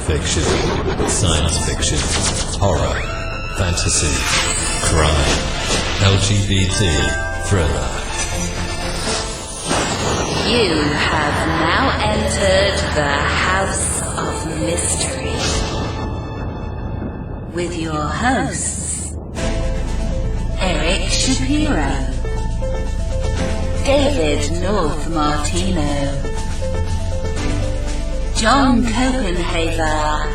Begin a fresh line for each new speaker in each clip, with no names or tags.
fiction, science fiction, horror, fantasy, crime, LGBT, thriller.
You have now entered the House of Mystery with your hosts, Eric Shapiro, David North Martino, John Copenhaver,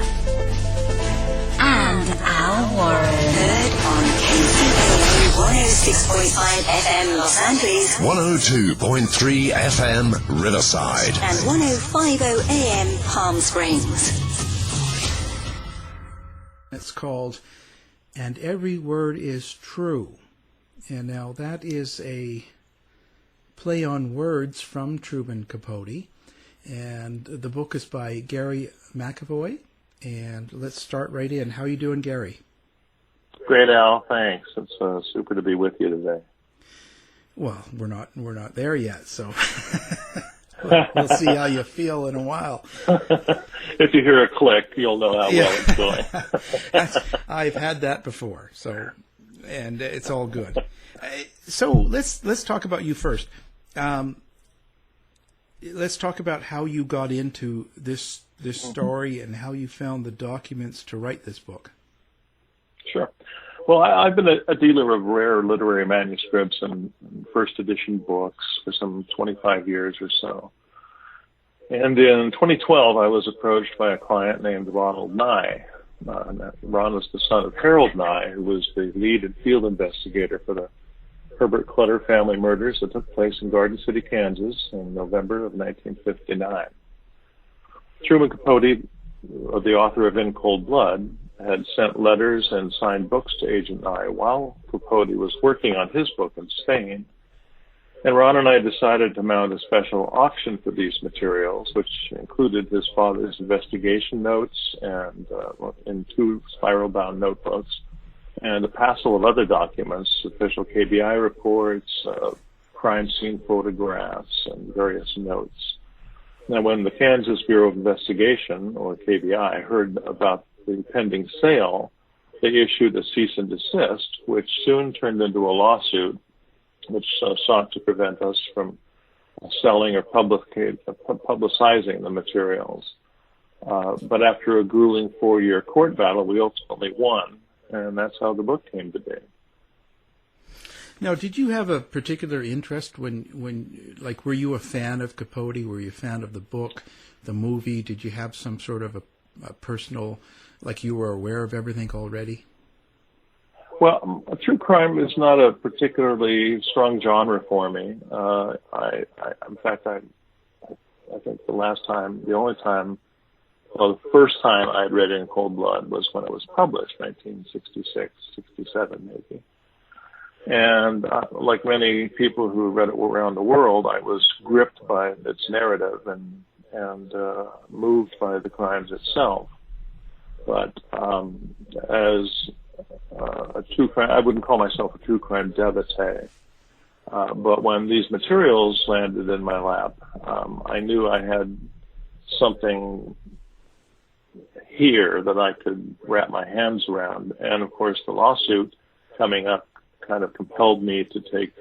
and Al Warren.
Heard on KCAA 106.5 FM Los Angeles,
102.3 FM Riverside,
and 105.0 AM Palm Springs.
It's called And Every Word Is True. And now that is a play on words from Truman Capote. And the book is by Gary Mcavoy. And let's start right in. How are you doing, Gary?
Great, Al. Thanks. It's super to be with you today.
Well, we're not there yet, so we'll see how you feel in a while.
If you hear a click, you'll know how well it's going.
I've had that before, and it's all good. So let's talk about you first. Let's talk about how you got into this story and how you found the documents to write this book.
Sure. Well, I've been a dealer of rare literary manuscripts and first edition books for some 25 years or so. And in 2012, I was approached by a client named Ronald Nye. Ron was the son of Harold Nye, who was the lead and field investigator for the Herbert Clutter family murders that took place in Garden City, Kansas in November of 1959. Truman Capote, the author of In Cold Blood, had sent letters and signed books to Agent Nye while Capote was working on his book in Spain. And Ron and I decided to mount a special auction for these materials, which included his father's investigation notes and in 2 spiral-bound notebooks, and a passel of other documents, official KBI reports, crime scene photographs, and various notes. Now, when the Kansas Bureau of Investigation, or KBI, heard about the pending sale, they issued a cease and desist, which soon turned into a lawsuit which sought to prevent us from selling or publicizing the materials. But after a grueling 4-year court battle, we ultimately won, and that's how the book came to be.
Now, did you have a particular interest when were you a fan of Capote? Were you a fan of the book, the movie? Did you have some sort of a personal, like you were aware of everything already?
Well, true crime is not a particularly strong genre for me. I think the first time I'd read In Cold Blood was when it was published, 1966, 67 maybe. And like many people who read it around the world, I was gripped by its narrative and moved by the crimes itself. But as a true crime, I wouldn't call myself a true crime devotee. But when these materials landed in my lap, I knew I had something here that I could wrap my hands around. And of course, the lawsuit coming up kind of compelled me to take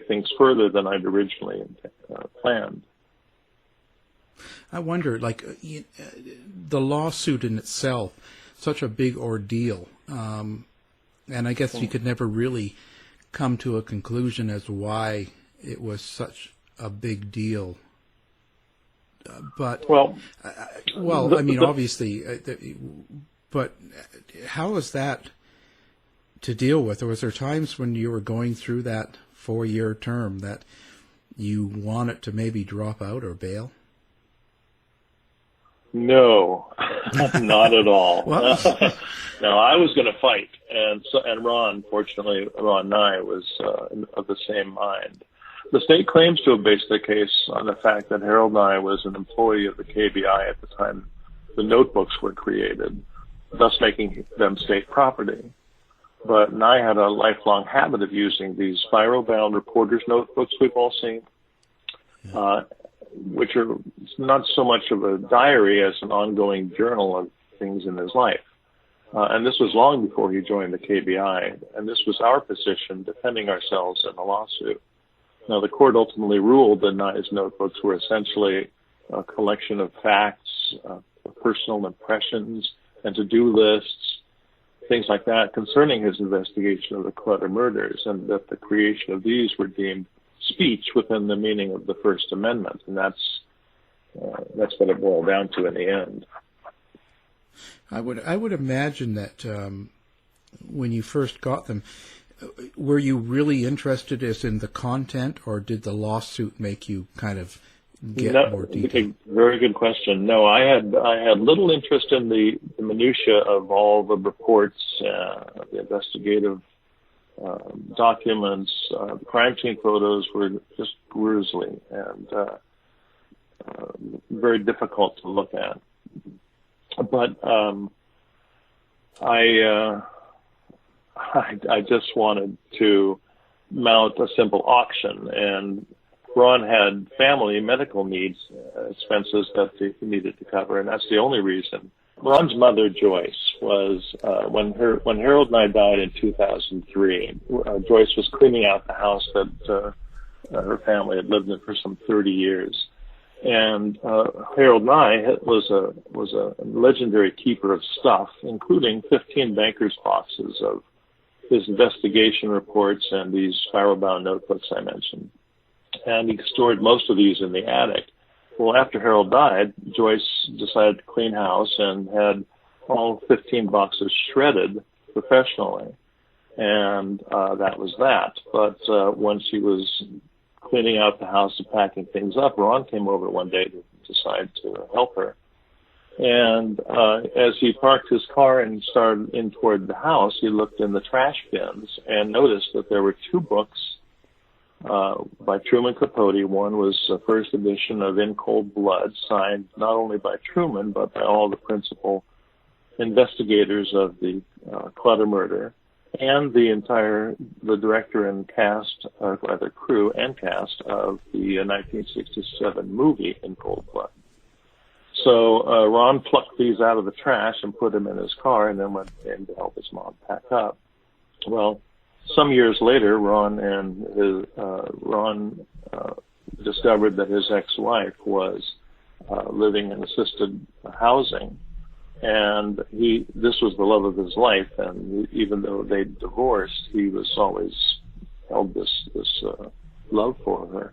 things further than I'd originally planned.
I wonder, the lawsuit in itself, such a big ordeal, and I guess you could never really come to a conclusion as to why it was such a big deal. Obviously, but how is that to deal with? Or was there times when you were going through that 4-year term that you wanted to maybe drop out or bail?
No, not at all. No, I was going to fight, and Ron Nye was of the same mind. The state claims to have based their case on the fact that Harold Nye was an employee of the KBI at the time the notebooks were created, thus making them state property. But Nye had a lifelong habit of using these spiral-bound reporter's notebooks we've all seen, which are not so much of a diary as an ongoing journal of things in his life. And this was long before he joined the KBI, and this was our position defending ourselves in the lawsuit. Now, the court ultimately ruled that Nye's notebooks were essentially a collection of facts, personal impressions, and to-do lists, things like that, concerning his investigation of the Clutter murders, and that the creation of these were deemed speech within the meaning of the First Amendment, and that's what it boiled down to in the end.
I would imagine that when you first got them, were you really interested as in the content, or did the lawsuit make you kind of get more detail?
Very good question. No, I had little interest in the minutia of all the reports, the investigative documents. The crime scene photos were just grisly and very difficult to look at. But I just wanted to mount a simple auction, and Ron had family medical needs, expenses that he needed to cover, and that's the only reason. Ron's mother, Joyce, was when Harold and I died in 2003. Joyce was cleaning out the house that her family had lived in for some 30 years. And Harold Nye was a legendary keeper of stuff, including 15 banker's boxes of his investigation reports and these spiral-bound notebooks I mentioned. And he stored most of these in the attic. Well, after Harold died, Joyce decided to clean house and had all 15 boxes shredded professionally. And that was that. But once he was cleaning out the house and packing things up, Ron came over one day to decide to help her. And as he parked his car and started in toward the house, he looked in the trash bins and noticed that there were two books by Truman Capote. One was the first edition of In Cold Blood, signed not only by Truman, but by all the principal investigators of the Clutter murder, and the director and cast, rather crew and cast of the 1967 movie In Cold Blood. So Ron plucked these out of the trash and put them in his car, and then went in to help his mom pack up. Well, some years later, Ron discovered that his ex-wife was living in assisted housing, and this was the love of his life. And even though they divorced, he was always held this love for her.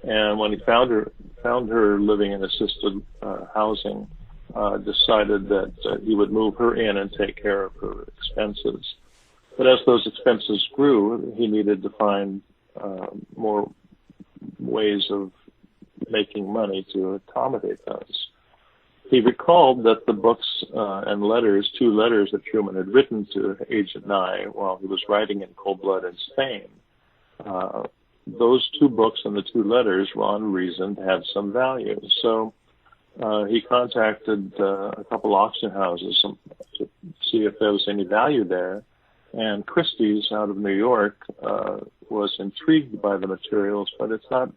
And when he found her living in assisted housing, decided that he would move her in and take care of her expenses. But as those expenses grew, he needed to find more ways of making money to accommodate those. He recalled that the books and letters, two letters that Truman had written to Agent Nye while he was writing In Cold Blood in Spain, those two books and the two letters, Ron reasoned, had some value. So he contacted a couple auction houses to see if there was any value there. And Christie's out of New York was intrigued by the materials, but it's not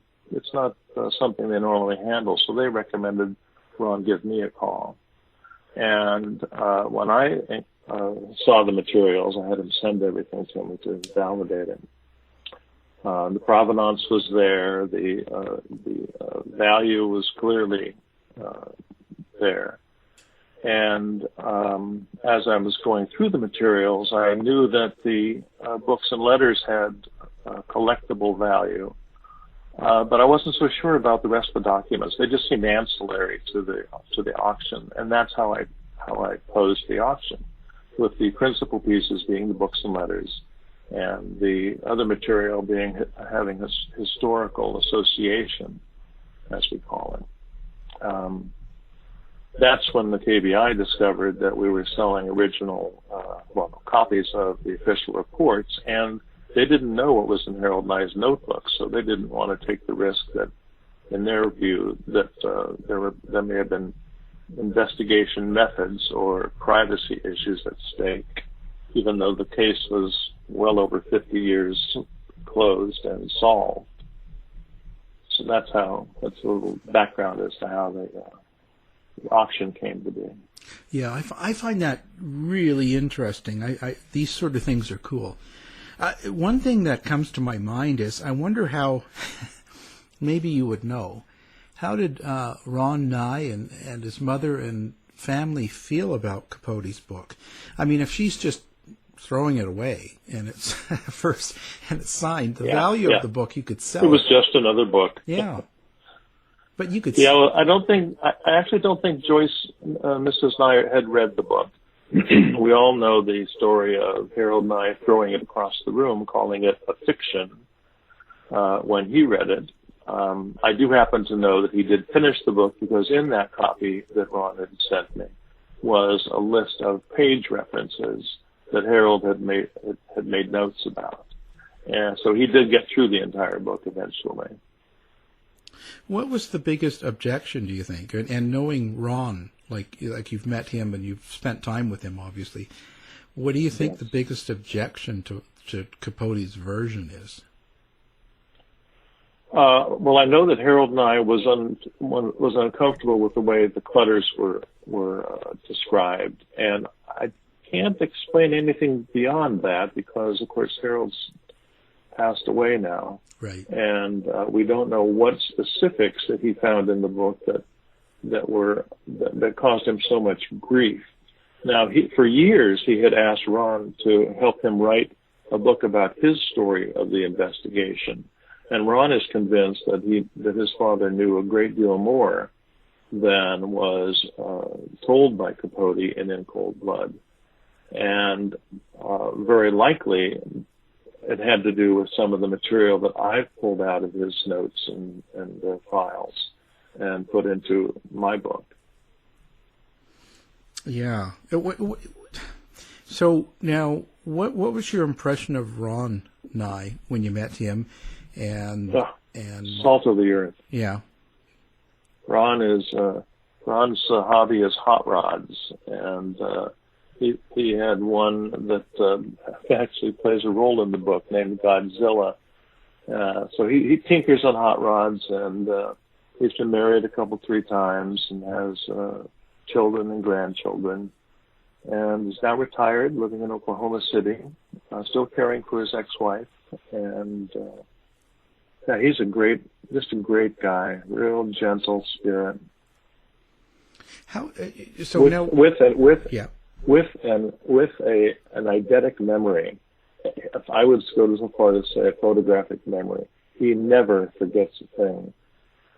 something they normally handle. So they recommended Ron give me a call. And when I saw the materials, I had him send everything to me to validate it. The provenance was there. The value was clearly there. And as I was going through the materials, I knew that the books and letters had collectible value, but I wasn't so sure about the rest of the documents. They just seemed ancillary to the auction, and that's how I posed the auction, with the principal pieces being the books and letters, and the other material having this historical association, as we call it. That's when the KBI discovered that we were selling original copies of the official reports, and they didn't know what was in Harold Nye's notebooks, so they didn't want to take the risk that, in their view, that there may have been investigation methods or privacy issues at stake, even though the case was well over 50 years closed and solved. that's a little background as to how the auction came to be.
Yeah, I find that really interesting. These sort of things are cool. One thing that comes to my mind is, I wonder how, maybe you would know, how did Ron Nye and his mother and family feel about Capote's book? I mean, if she's just throwing it away and it's first and it's signed, the value of the book, you could sell it.
It was just another book.
Yeah. But you could
Yeah, well, I actually don't think Joyce, Mrs. Nye, had read the book. We all know the story of Harold Nye throwing it across the room, calling it a fiction when he read it. I do happen to know that he did finish the book, because in that copy that Ron had sent me was a list of page references that Harold had made notes about. And so he did get through the entire book eventually.
What was the biggest objection, do you think? And knowing Ron, like you've met him and you've spent time with him, obviously, what do you think the biggest objection to Capote's version is?
Well, I know that Harold Nye was uncomfortable with the way the clutters were described, and I can't explain anything beyond that because, of course, Harold's passed away now.
Right.
And we don't know what specifics that he found in the book that caused him so much grief. Now, for years, he had asked Ron to help him write a book about his story of the investigation. And Ron is convinced that his father knew a great deal more than was told by Capote in Cold Blood. And very likely it had to do with some of the material that I've pulled out of his notes and files and put into my book.
Yeah. So now, what was your impression of Ron Nye when you met him? And
salt of the earth.
Yeah.
Ron's hobby is hot rods, and he had one that actually plays a role in the book named Godzilla. So he tinkers on hot rods, and he's been married three times and has children and grandchildren. And he's now retired, living in Oklahoma City, still caring for his ex-wife. And he's just a great guy, real gentle spirit.
How so
with,
now
with an eidetic memory. If I would go so far to say a photographic memory, he never forgets a thing.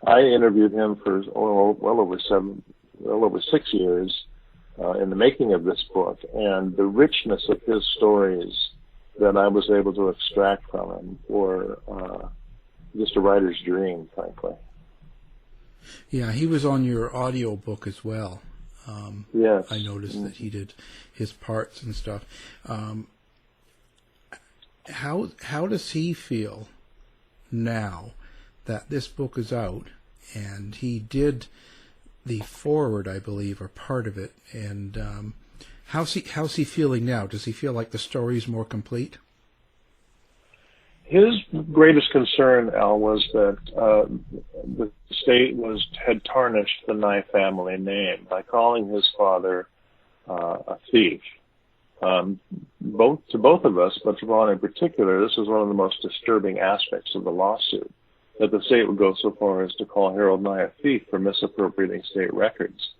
I interviewed him for well over 6 years in the making of this book, and the richness of his stories that I was able to extract from him were just a writer's dream, frankly.
Yeah, he was on your audio book as well.
Yes.
I noticed that he did his parts and stuff. How does he feel now that this book is out, and he did the foreword, I believe, or part of it, and how's he feeling now? Does he feel like the story is more complete?
His greatest concern, Al, was that the state had tarnished the Nye family name by calling his father a thief. To both of us, but to Ron in particular, this is one of the most disturbing aspects of the lawsuit, that the state would go so far as to call Harold Nye a thief for misappropriating state records,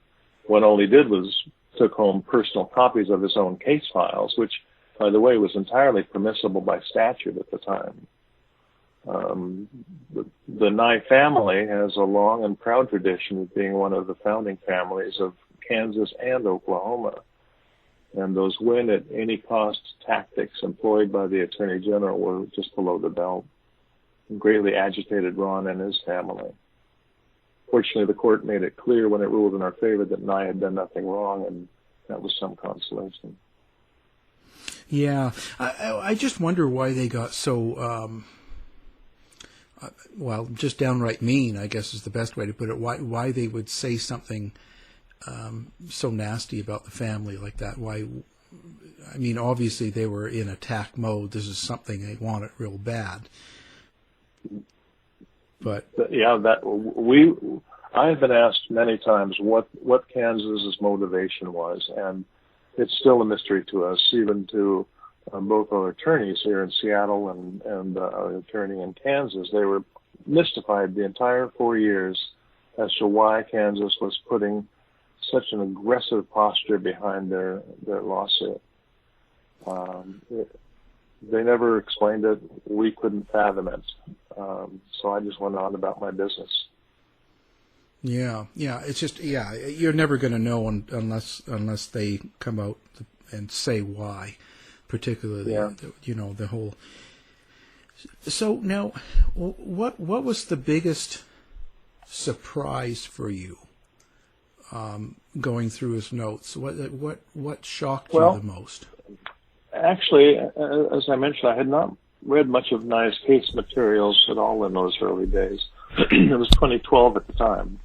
when all he did was took home personal copies of his own case files, which, by the way, was entirely permissible by statute at the time. The Nye family has a long and proud tradition of being one of the founding families of Kansas and Oklahoma. And those win-at-any-cost tactics employed by the Attorney General were just below the belt and greatly agitated Ron and his family. Fortunately, the court made it clear when it ruled in our favor that Nye had done nothing wrong, and that was some consolation.
Yeah, I just wonder why they got so, just downright mean, I guess is the best way to put it. Why they would say something so nasty about the family like that. Why? I mean, obviously they were in attack mode. This is something they wanted real bad. But
yeah, I have been asked many times what Kansas's motivation was, and it's still a mystery to us, even to both our attorneys here in Seattle and our attorney in Kansas. They were mystified the entire 4 years as to why Kansas was putting such an aggressive posture behind their lawsuit. They never explained it. We couldn't fathom it. So I just went on about my business.
Yeah. It's just, you're never going to know unless they come out and say why, particularly, the whole. So now, what was the biggest surprise for you going through his notes? What shocked you the most?
Actually, as I mentioned, I had not read much of Nye's case materials at all in those early days. It was 2012 at the time.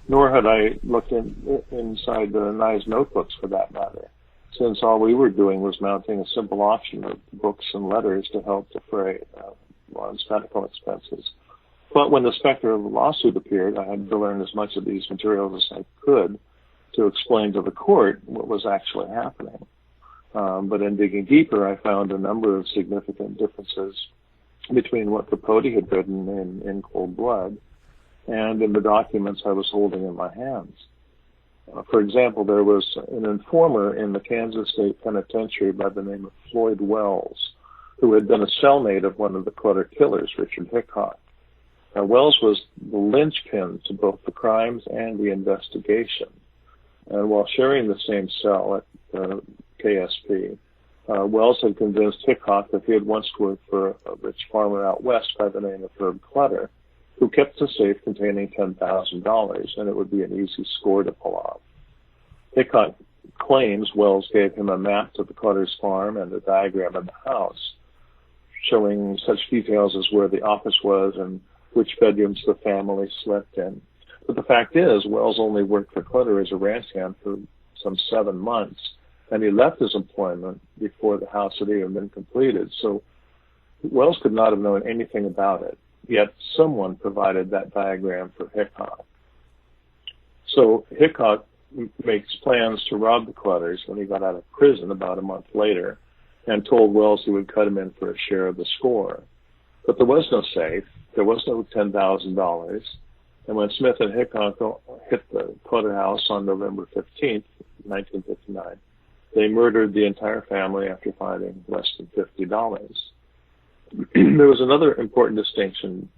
Nor had I looked inside Nye's notebooks, for that matter, since all we were doing was mounting a simple auction of books and letters to help defray Ron's medical expenses. But when the specter of the lawsuit appeared, I had to learn as much of these materials as I could to explain to the court what was actually happening. But in digging deeper, I found a number of significant differences between what Capote had written in cold blood and in the documents I was holding in my hands. For example, there was an informer in the Kansas State Penitentiary by the name of Floyd Wells, who had been a cellmate of one of the Clutter killers, Richard Hickok. Now, Wells was the linchpin to both the crimes and the investigation. And while sharing the same cell at KSP, Wells had convinced Hickok that he had once worked for a rich farmer out west by the name of Herb Clutter, who kept a safe containing $10,000, and it would be an easy score to pull off. Hickok claims Wells gave him a map to the Clutter's farm and a diagram of the house, showing such details as where the office was and which bedrooms the family slept in. But the fact is, Wells only worked for Clutter as a ranch hand for some 7 months, and he left his employment before the house had even been completed. So Wells could not have known anything about it, yet someone provided that diagram for Hickok. So Hickok makes plans to rob the Clutters when he got out of prison about a month later, and told Wells he would cut him in for a share of the score. But there was no safe, there was no $10,000, and when Smith and Hickok hit the Clutter house on November 15th, 1959, they murdered the entire family after finding less than $50. There was another important distinction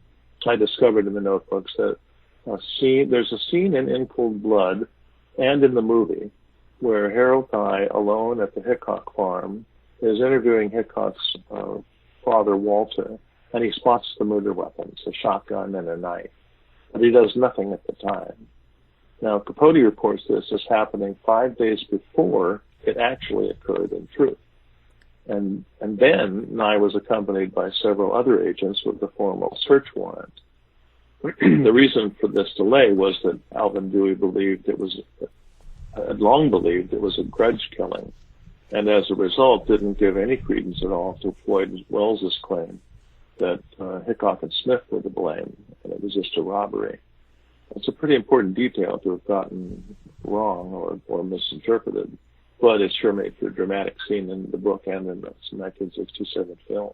I discovered in the notebooks, that there's a scene in Cold Blood and in the movie where Harold Nye, alone at the Hickok farm, is interviewing Hickok's father, Walter, and he spots the murder weapons, a shotgun and a knife. But he does nothing at the time. Now, Capote reports this as happening 5 days before it actually occurred in truth. And then Nye was accompanied by several other agents with a formal search warrant. The reason for this delay was that Alvin Dewey had long believed it was a grudge killing, and as a result didn't give any credence at all to Floyd Wells' claim that Hickok and Smith were to blame, and it was just a robbery. It's a pretty important detail to have gotten wrong or misinterpreted, but it sure made for a dramatic scene in the book and in the 1967 film.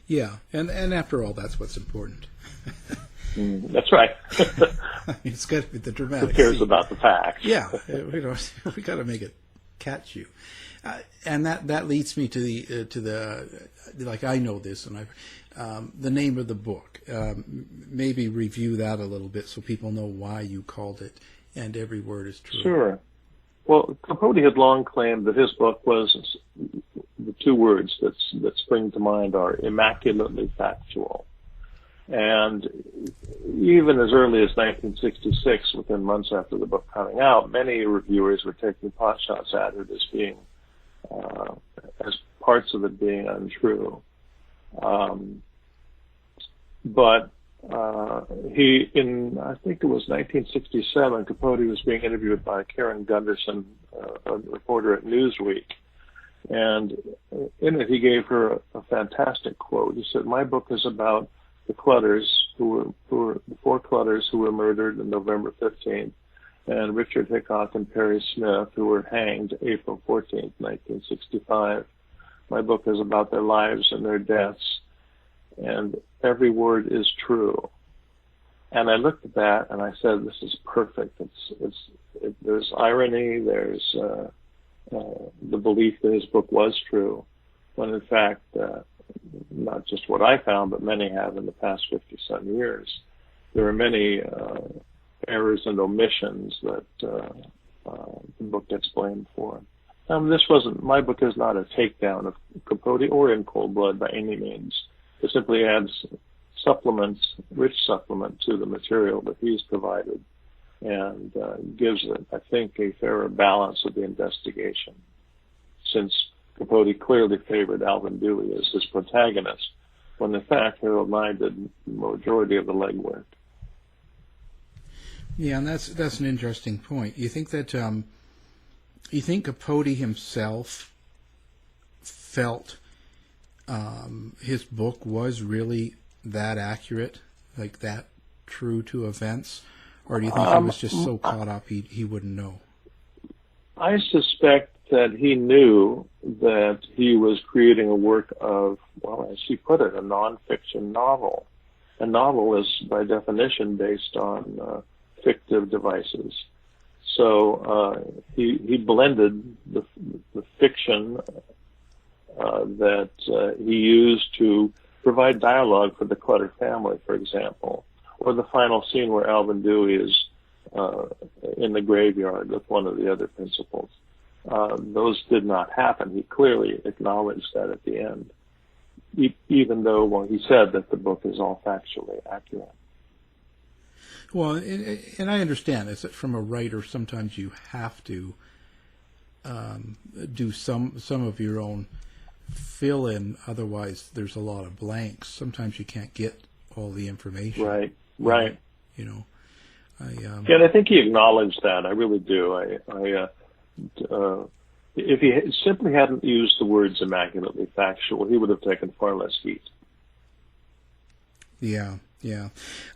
Yeah, and after all, that's what's important.
That's right.
It's got to be the dramatic.
Who cares
scene.
about the facts?
Yeah, we got to make it catch you, and that leads me to the like I know this, and the name of the book. Maybe review that a little bit so people know why you called it "And Every Word Is True."
Sure. Well, Capote had long claimed that his book was, the two words that spring to mind are immaculately factual. And even as early as 1966, within months after the book coming out, many reviewers were taking pot shots at it as being, as parts of it being untrue. But I think it was 1967, Capote was being interviewed by Karen Gunderson, a reporter at Newsweek. And in it, he gave her a fantastic quote. He said, "My book is about the Clutters, who were the four Clutters who were murdered on November 15th, and Richard Hickok and Perry Smith, who were hanged April 14th, 1965. My book is about their lives and their deaths, and every word is true. And I looked at that and I said, "This is perfect." There's irony. There's the belief that his book was true, when in fact, not just what I found, but many have in the past 50-some years. There are many errors and omissions that the book gets blamed for. My book is not a takedown of Capote or In Cold Blood by any means. It simply adds rich supplement to the material that he's provided, and gives it, I think, a fairer balance of the investigation, since Capote clearly favored Alvin Dewey as his protagonist, when in fact Harold Nye did the majority of the legwork.
Yeah, and that's an interesting point. You think that you think Capote himself felt his book was really that accurate, like that true to events, or do you think he was just so caught up he wouldn't know?
I suspect that he knew that he was creating a work of, well, as he put it, a nonfiction novel. A novel is, by definition, based on fictive devices. So he blended the fiction that he used to provide dialogue for the Clutter family, for example, or the final scene where Alvin Dewey is in the graveyard with one of the other principals. Those did not happen. He clearly acknowledged that at the end, even though, well, he said that the book is all factually accurate.
Well, and I understand is that from a writer, sometimes you have to do some of your own fill in. Otherwise, there's a lot of blanks. Sometimes you can't get all the information.
Right.
You know,
and I think he acknowledged that. I really do. If he simply hadn't used the words immaculately factual, he would have taken far less heat.
Yeah.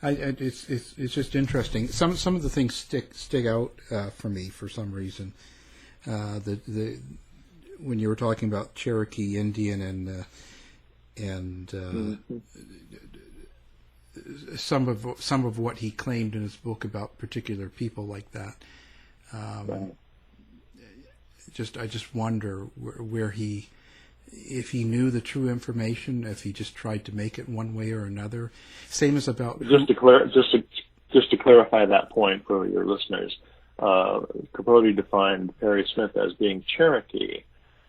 It's just interesting. Some of the things stick out for me for some reason. When you were talking about Cherokee Indian and some of what he claimed in his book about particular people like that. I just wonder where if he knew the true information, if he just tried to make it one way or another. Same as about
just to clarify that point for your listeners. Capote defined Perry Smith as being Cherokee,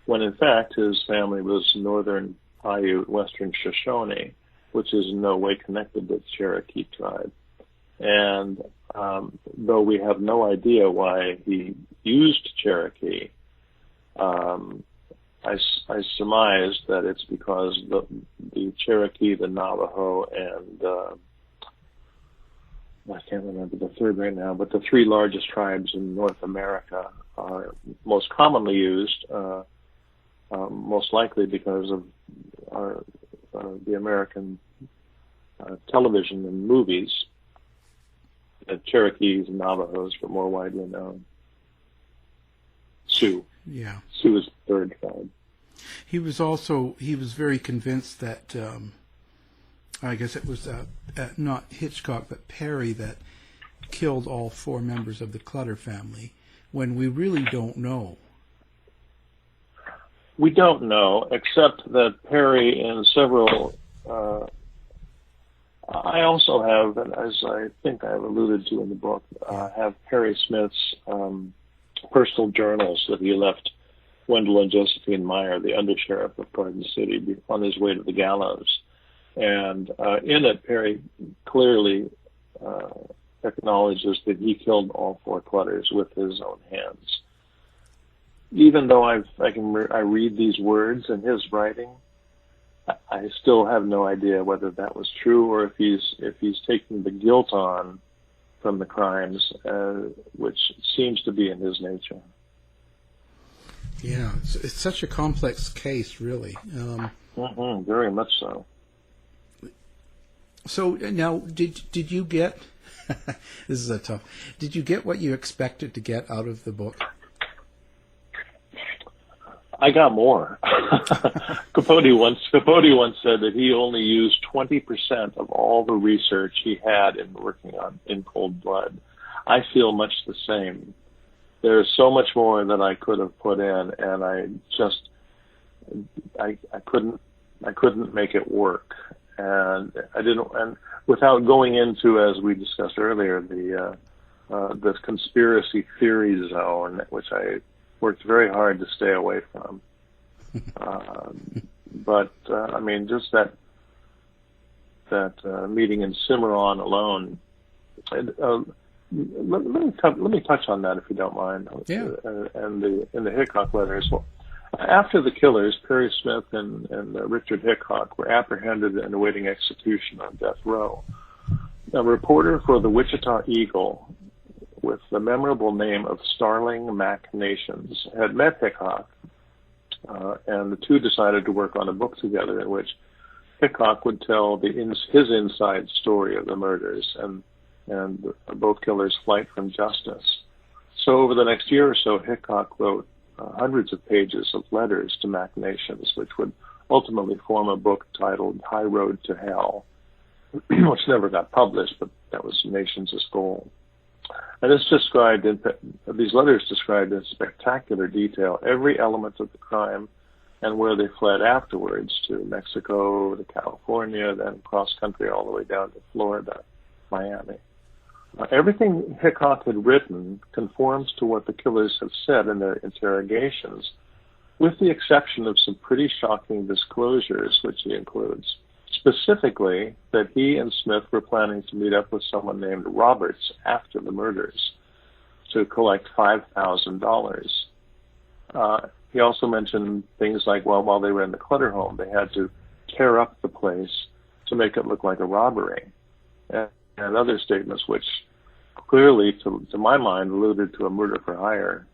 when in fact his family was Northern Paiute, Western Shoshone, which is in no way connected to the Cherokee tribe. And though we have no idea why he used Cherokee, I surmise that it's because the Cherokee, the Navajo, and I can't remember the third right now, but the three largest tribes in North America are most commonly used, most likely because of the American television and movies. Cherokees and Navajos were more widely known. Sioux.
Yeah.
Sioux is the third tribe.
He was very convinced that, I guess it was not Hitchcock, but Perry that killed all four members of the Clutter family, when we really don't know.
We don't know, except that Perry and several, I also have, and as I think I've alluded to in the book, have Perry Smith's personal journals that he left Wendell and Josephine Meyer, the undersheriff of Garden City, on his way to the gallows. And in it, Perry clearly acknowledges that he killed all four Clutters with his own hands. Even though I read these words in his writing, I still have no idea whether that was true or if he's taking the guilt on from the crimes, which seems to be in his nature.
Yeah, it's such a complex case, really.
Very much so.
So now, did you get? This is a tough. Did you get what you expected to get out of the book?
I got more. Capote once said that he only used 20% of all the research he had in working on In Cold Blood. I feel much the same. There's so much more that I could have put in, and I couldn't make it work, and I didn't. And without going into, as we discussed earlier, the conspiracy theory zone, which I worked very hard to stay away from. But I mean, just that meeting in Cimarron alone. Let me touch on that if you don't mind.
Yeah.
And the Hickok letters. Well, after the killers, Perry Smith and Richard Hickok were apprehended and awaiting execution on death row, a reporter for the Wichita Eagle, with the memorable name of Starling Mac Nations, had met Hickok, and the two decided to work on a book together in which Hickok would tell his inside story of the murders and both killers' flight from justice. So over the next year or so, Hickok wrote hundreds of pages of letters to Mac Nations, which would ultimately form a book titled High Road to Hell, which never got published, but that was Nations' goal. And these letters described in spectacular detail every element of the crime and where they fled afterwards to Mexico, to California, then cross country all the way down to Florida, Miami. Everything Hickok had written conforms to what the killers have said in their interrogations, with the exception of some pretty shocking disclosures, which he includes. Specifically, that he and Smith were planning to meet up with someone named Roberts after the murders to collect $5,000. He also mentioned things like, well, while they were in the Clutter home, they had to tear up the place to make it look like a robbery, and other statements which clearly, to my mind, alluded to a murder for hire.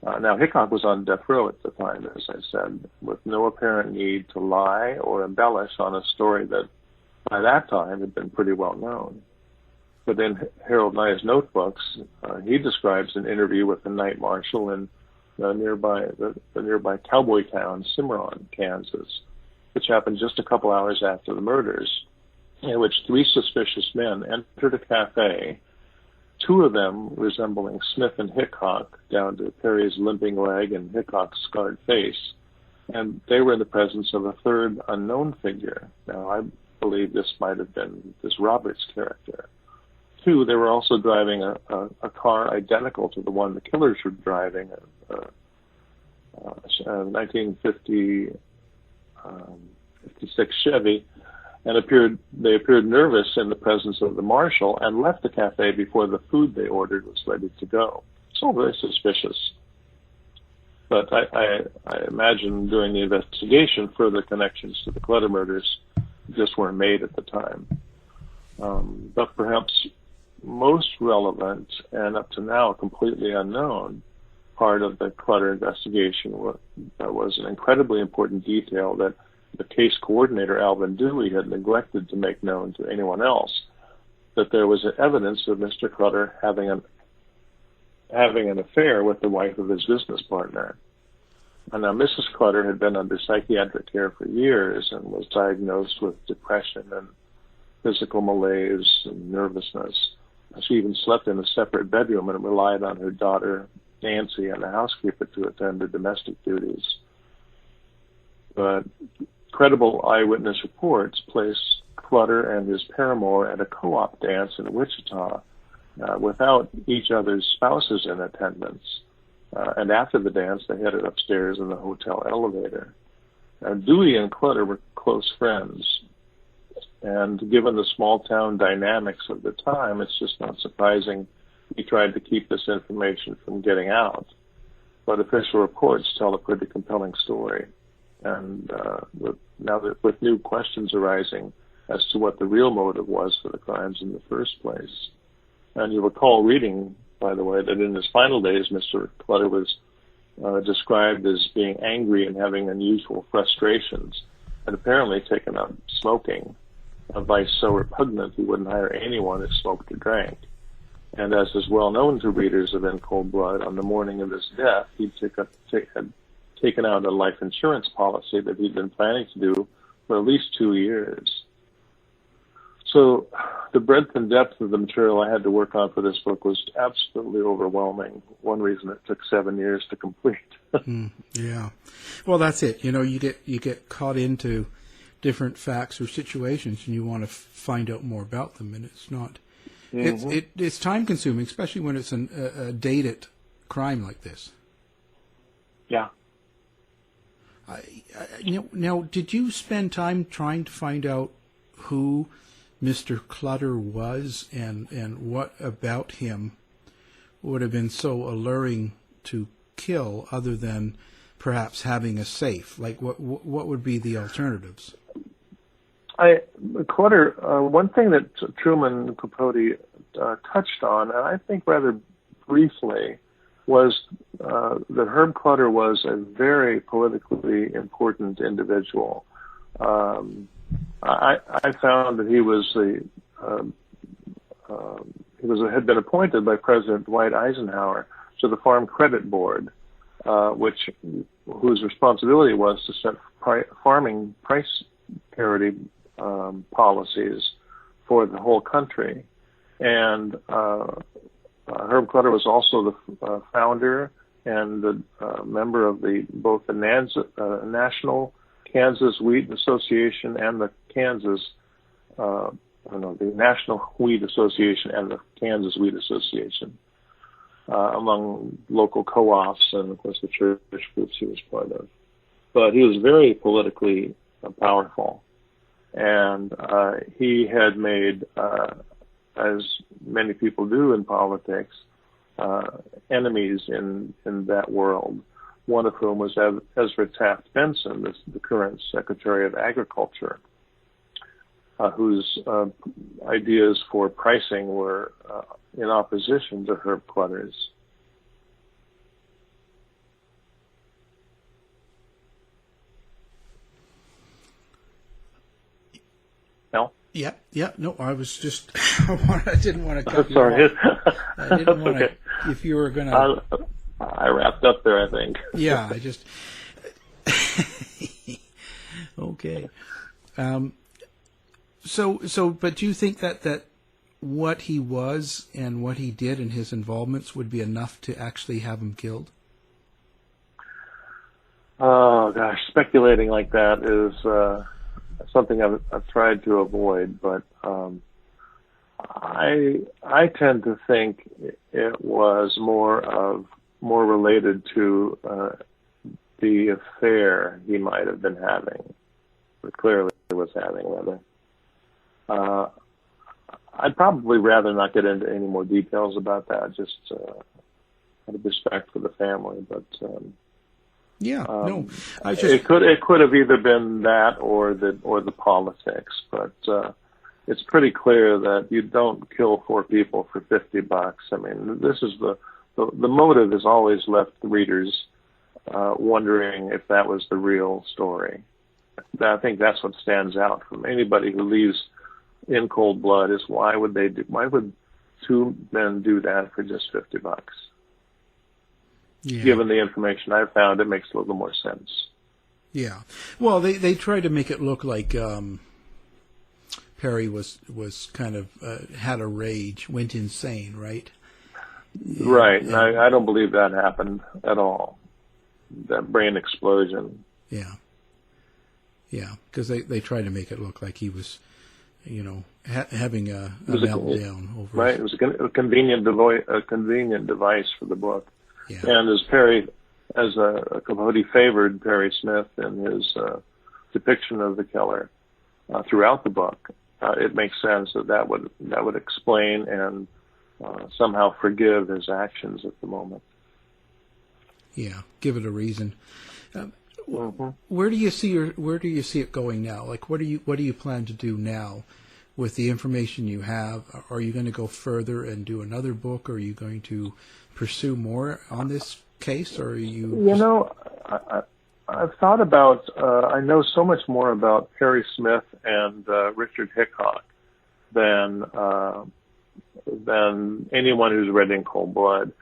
Now, Hickok was on death row at the time, as I said, with no apparent need to lie or embellish on a story that, by that time, had been pretty well known. But in Harold Nye's notebooks, he describes an interview with the night marshal in the nearby cowboy town, Cimarron, Kansas, which happened just a couple hours after the murders, in which three suspicious men entered a cafe, two of them resembling Smith and Hickok, down to Perry's limping leg and Hickok's scarred face, and they were in the presence of a third unknown figure. Now, I believe this might have been this Roberts character. Two, they were also driving a car identical to the one the killers were driving, a 1956 Chevy, and they appeared nervous in the presence of the marshal and left the cafe before the food they ordered was ready to go. It's all very suspicious. But I imagine during the investigation, further connections to the Clutter murders just weren't made at the time. But perhaps most relevant, and up to now completely unknown, part of the Clutter investigation was an incredibly important detail that the case coordinator, Alvin Dewey, had neglected to make known to anyone else, that there was evidence of Mr. Clutter having an affair with the wife of his business partner. And now Mrs. Clutter had been under psychiatric care for years and was diagnosed with depression and physical malaise and nervousness. She even slept in a separate bedroom and relied on her daughter, Nancy, and a housekeeper to attend to domestic duties. But credible eyewitness reports place Clutter and his paramour at a co-op dance in Wichita without each other's spouses in attendance. And after the dance, they headed upstairs in the hotel elevator. Dewey and Clutter were close friends. And given the small-town dynamics of the time, it's just not surprising he tried to keep this information from getting out. But official reports tell a pretty compelling story. And with new questions arising as to what the real motive was for the crimes in the first place. And you recall reading, by the way, that in his final days, Mr. Clutter was described as being angry and having unusual frustrations, and apparently taken up smoking. a vice so repugnant he wouldn't hire anyone who smoked or drank. And as is well known to readers of In Cold Blood, on the morning of his death, he had taken out a life insurance policy that he'd been planning to do for at least 2 years. So the breadth and depth of the material I had to work on for this book was absolutely overwhelming. One reason it took 7 years to complete.
Yeah. Well, that's it. You know, you get caught into different facts or situations, and you want to find out more about them, and it's not. It's time consuming, especially when it's a dated crime like this.
Yeah.
Now, did you spend time trying to find out who Mr. Clutter was, and what about him would have been so alluring to kill, other than perhaps having a safe? Like, what would be the alternatives?
Clutter, one thing that Truman Capote touched on, and I think rather briefly, was that Herb Clutter was a very politically important individual. I found that he was had been appointed by President Dwight Eisenhower to the Farm Credit Board, whose responsibility was to set farming price parity policies for the whole country. And Herb Clutter was also the founder and the member of both the National Kansas Wheat Association and the the National Wheat Association and the Kansas Wheat Association, among local co-ops and, of course, the church groups he was part of. But he was very politically powerful, and he had made, as many people do in politics, enemies in that world, one of whom was Ezra Taft Benson, the current Secretary of Agriculture, whose ideas for pricing were in opposition to Herb Clutter's. No?
Yeah. No, I was just, I didn't want to cut you
Sorry.
off. I didn't want
okay.
to, if you were going to.
I wrapped up there, I think.
Yeah, I just. Okay. But do you think that what he was and what he did and his involvements would be enough to actually have him killed?
Oh gosh, speculating like that is something I've tried to avoid, but I tend to think it was more related to the affair he might have been having, or clearly was having, rather. I'd probably rather not get into any more details about that, just out of respect for the family. But it could have either been that or the politics. But it's pretty clear that you don't kill 4 people for $50. I mean, this is the motive has always left the readers wondering if that was the real story. I think that's what stands out from anybody who leaves In Cold Blood is why would 2 men do that for just $50?
Yeah.
Given the information I've found, it makes a little more sense.
Yeah. Well, they tried to make it look like Perry was kind of had a rage, went insane, right?
Right. And I don't believe that happened at all. That brain explosion.
Yeah. Yeah, because they tried to make it look like he was, having a meltdown over.
Right. It was a convenient device for the book.
Yeah.
And as Capote favored Perry Smith in his depiction of the killer throughout the book, it makes sense that would explain and somehow forgive his actions at the moment.
Yeah, give it a reason. Where do you see it going now? Like, what do you plan to do now with the information you have? Are you going to go further and do another book? Or are you going to pursue more on this case? Or are you?
I've thought about, I know so much more about Perry Smith and Richard Hickok than anyone who's read In Cold Blood.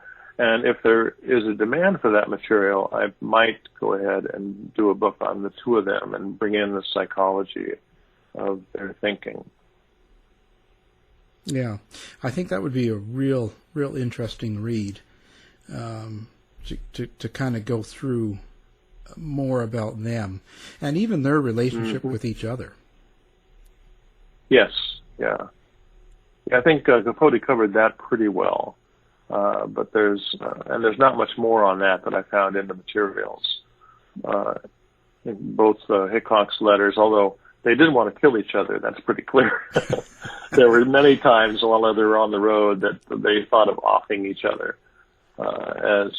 And if there is a demand for that material, I might go ahead and do a book on the two of them and bring in the psychology of their thinking.
Yeah, I think that would be a real interesting read, to kind of go through more about them and even their relationship with each other.
Yes, yeah. I think Capote covered that pretty well. But there's not much more on that I found in the materials. In both Hickok's letters, although they didn't want to kill each other, that's pretty clear. There were many times while they were on the road that they thought of offing each other as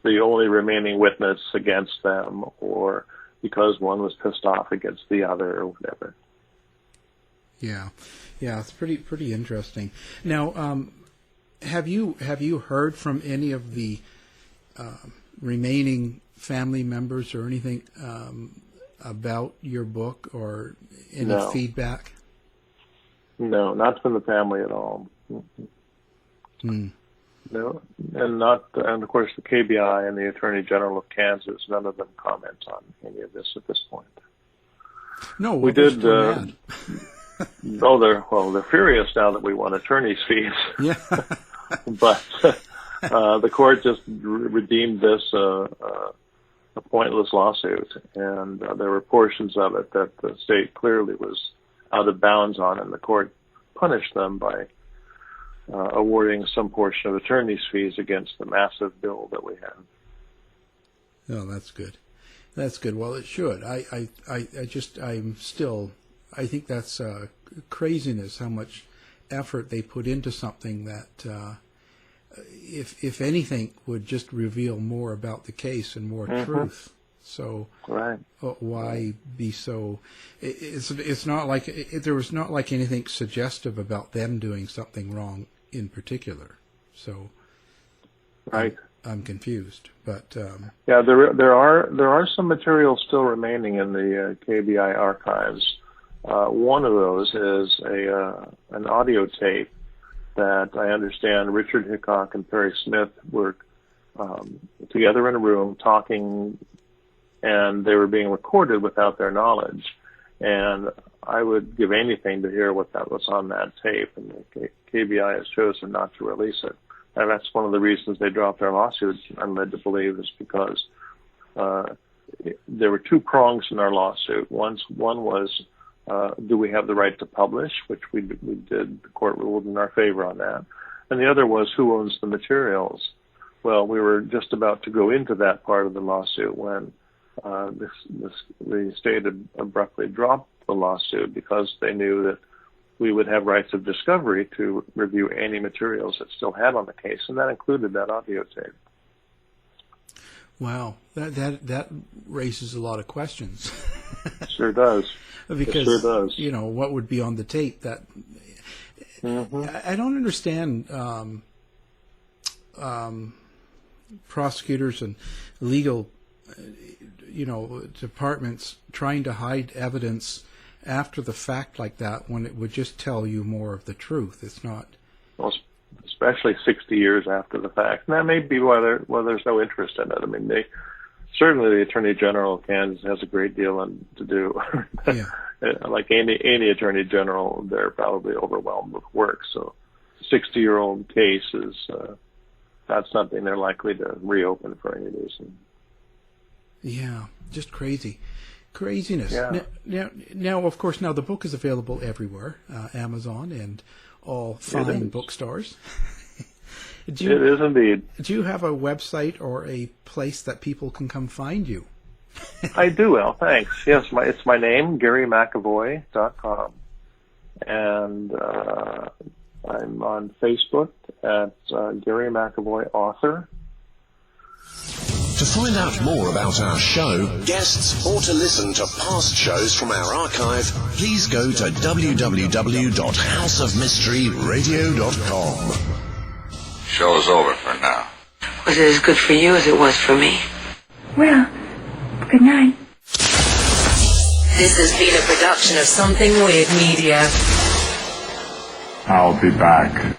the only remaining witness against them, or because one was pissed off against the other, or whatever.
Yeah, it's pretty interesting. Now, have you heard from any of the remaining family members or anything about your book, or any feedback?
No, not from the family at all.
Mm.
No, and of course the KBI and the Attorney General of Kansas, none of them comment on any of this at this point.
No,
we did. They're furious now that we want attorney's fees.
Yeah.
But the court just redeemed this a pointless lawsuit, and there were portions of it that the state clearly was out of bounds on, and the court punished them by awarding some portion of attorney's fees against the massive bill that we had.
Oh, that's good. That's good. Well, it should. I think that's craziness how much effort they put into something that, if anything, would just reveal more about the case and more truth. So,
right.
Why be so? It's not like there was not like anything suggestive about them doing something wrong in particular. So,
right.
I'm confused, but
yeah, there are some materials still remaining in the KBI archives. One of those is an audio tape that I understand Richard Hickok and Perry Smith were together in a room talking, and they were being recorded without their knowledge. And I would give anything to hear what that was on that tape, and the KBI has chosen not to release it. And that's one of the reasons they dropped their lawsuit, I'm led to believe, is because there were two prongs in our lawsuit. One was, do we have the right to publish, which we did. The court ruled in our favor on that. And the other was, who owns the materials? Well, we were just about to go into that part of the lawsuit when the state had abruptly dropped the lawsuit because they knew that we would have rights of discovery to review any materials that still had on the case, and that included that audio tape.
Wow, that raises a lot of questions.
Sure does.
Because,
it sure does.
What would be on the tape that... I don't understand prosecutors and legal, departments trying to hide evidence after the fact like that when it would just tell you more of the truth. It's not...
Well, especially 60 years after the fact. And that may be why there's no interest in it. I mean, certainly the Attorney General of Kansas has a great deal to do.
Yeah.
Like any Attorney General, they're probably overwhelmed with work. So a 60-year-old case is not something they're likely to reopen for any reason.
Yeah, just craziness.
Yeah.
Now, of course, the book is available everywhere, Amazon and all fine bookstores.
It is indeed.
Do you have a website or a place that people can come find you?
I do, Al. Thanks. Yes, it's my name, GaryMcAvoy.com, and I'm on Facebook at Gary McAvoy Author.
To find out more about our show, guests, or to listen to past shows from our archive, please go to www.houseofmysteryradio.com.
Show's over for now.
Was it as good for you as it was for me?
Well,
Good night.
This has been a production of Something Weird Media.
I'll be back.